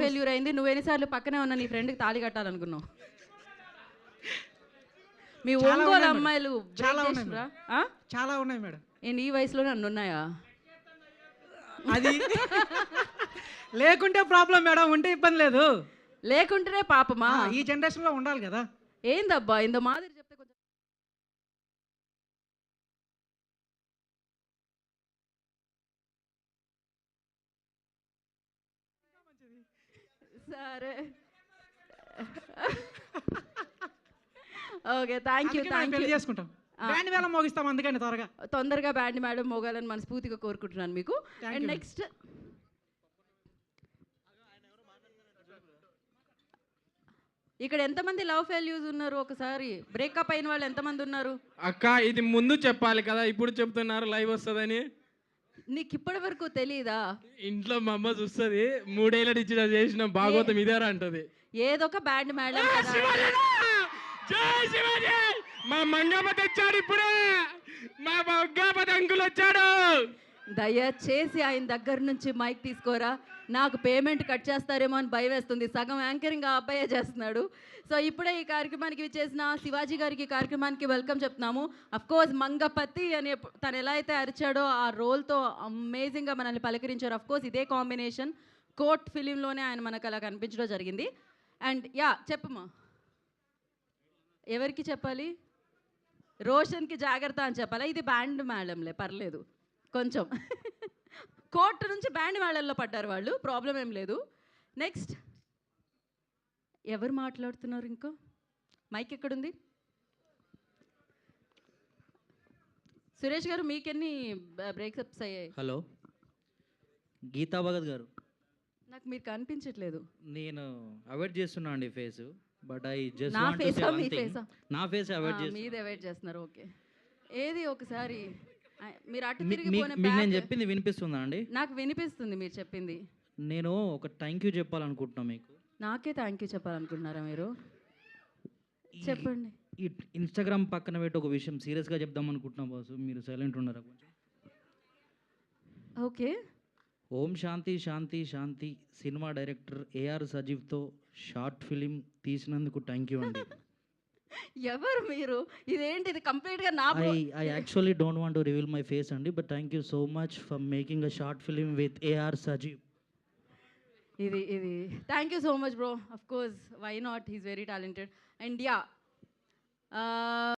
Failure అయింది. నువ్వు ఎన్నిసార్లు పక్కనే ఉన్న నీ ఫ్రెండ్కి తాళి కట్టాలనుకున్నావు? మీ చాలా ఒంగోలు ఉన్నాయి మేడం. అమ్మాయిలు చాలా break ఉన్నాయి చేసిర్రా? మేడం. ఆ? చాలా ఉన్నాయి మేడం. ఏంటి ఈ వయసులోనే అన్ని ఉన్నాయా? అది లేకుంటే ప్రాబ్లం మేడం, ఉంటే ఇబ్బంది లేదు. లేకుంటేనే పాపమా? ఈ జనరేషన్లో ఉండాలి కదా. ఏందబ్బా ఇంత మాదిరి చెప్తే కొంచెం సరే. ఓకే, థ్యాంక్ యూ అందుకే మనం పెళ్లి చేసుకుంటాం. బ్యాండ్ వేళ మోగిస్తాం అందుకని త్వరగా. తొందరగా బ్యాండ్ మేడం మోగాలని మనస్ఫూర్తిగా కోరుకుంటున్నాను మీకు. Thank అండ్ you, నెక్స్ట్ ఇక్కడ ఎంతమంది లవ్ ఫెయిల్యూర్స్ ఉన్నారు? ఒకసారి బ్రేకప్ అయిన వాళ్ళు ఎంతమంది ఉన్నారు? అక్క ఇది ముందు చెప్పాలి కదా, ఇప్పుడు చెప్తున్నారు లైవ్ వస్తుందని. నీకు ఇప్పటి వరకు తెలీదా? ఇంట్లో మా అమ్మ చూస్తుంది, 3 ఏళ్ళ నుంచి చేసిన భాగవతం ఇదేరా అంటది. ఏదొక బ్యాండ్ మేడం కదా. జై శివాజీ! మా మంగపతి వచ్చాడు ఇప్పుడే, మా మంగపతి అంకుల్ వచ్చాడు. దయచేసి ఆయన దగ్గర నుంచి మైక్ తీసుకోరా. నాకు పేమెంట్ కట్ చేస్తారేమో అని భయం వేస్తుంది. సగం యాంకరింగ్ ఆ అబ్బాయే చేస్తున్నాడు. సో ఇప్పుడే ఈ కార్యక్రమానికి విచ్చేసిన శివాజీ గారికి కార్యక్రమానికి వెల్కమ్ చెప్తున్నాము. కోర్స్ మంగపతి అని తను ఎలా అయితే అరిచాడో ఆ రోల్తో అమేజింగ్గా మనల్ని పలకరించారు. కోర్స్ ఇదే కాంబినేషన్ కోర్ట్ ఫిలింలోనే ఆయన మనకు అలా కనిపించడం జరిగింది. అండ్ యా చెప్పమ్మా, ఎవరికి చెప్పాలి? రోషన్కి జాగ్రత్త అని చెప్పాలా? ఇది బ్యాండ్ మేడంలే, పర్లేదు. కొంచెం కోర్టు నుంచి బ్యాండ్ మేళల్లో పడ్డారు వాళ్ళు, ప్రాబ్లం ఏం లేదు. నెక్స్ట్ ఎవరు మాట్లాడుతున్నారు? ఇంకో మైక్ ఎక్కడుంది? సురేష్ గారు, మీకెన్ని బ్రేకప్స్ అయ్యాయి? హలో, గీతా భగత్ గారు. నాకు మీరు కనిపించట్లేదు. నేను అవాయిడ్ చేస్తున్నా అండి ఫేస్, బట్ ఐ జస్ట్ నా వాంట్ టు సే ఫేసా వన్ మీ థింగ్. ఫేసా? నా ఫేస్ అవాయిడ్ చేస్తున్నా. మీది అవాయిడ్ చేస్తున్నారు. ఓకే, ఏది ఒకసారి మీరు అటు మీ- తిరిగి మీ- పోనీ మీకు నేను back. చెప్పింది వినిపిస్తుందా అండి? నాకు వినిపిస్తుంది మీరు చెప్పింది. నేను ఒక థ్యాంక్ యూ చెప్పాలనుకుంటున్నా మీకు. నాకే థ్యాంక్ యూ చెప్పాలనుకుంటున్నారా మీరు? చెప్పండి. ఈ ఇన్స్టాగ్రామ్ పక్కన పెట్టి ఒక విషయం సీరియస్గా చెప్దాం అనుకుంటున్నా బాసు, మీరు సైలెంట్ ఉన్నారా కొంచెం? Okay. Om Shanti Shanti Shanti cinema director AR సజీవ్తో షార్ట్ ఫిలిం తీసినందుకు థ్యాంక్ యూ అండి. ఎవరు మీరు? ఇదేంటి ఇది కంప్లీట్గా నా I actually don't want to reveal my face అండి, but thank you so much for making a short film with AR Sajeev. ఇది thank you so much bro. Of course, why not, he's very talented. And yeah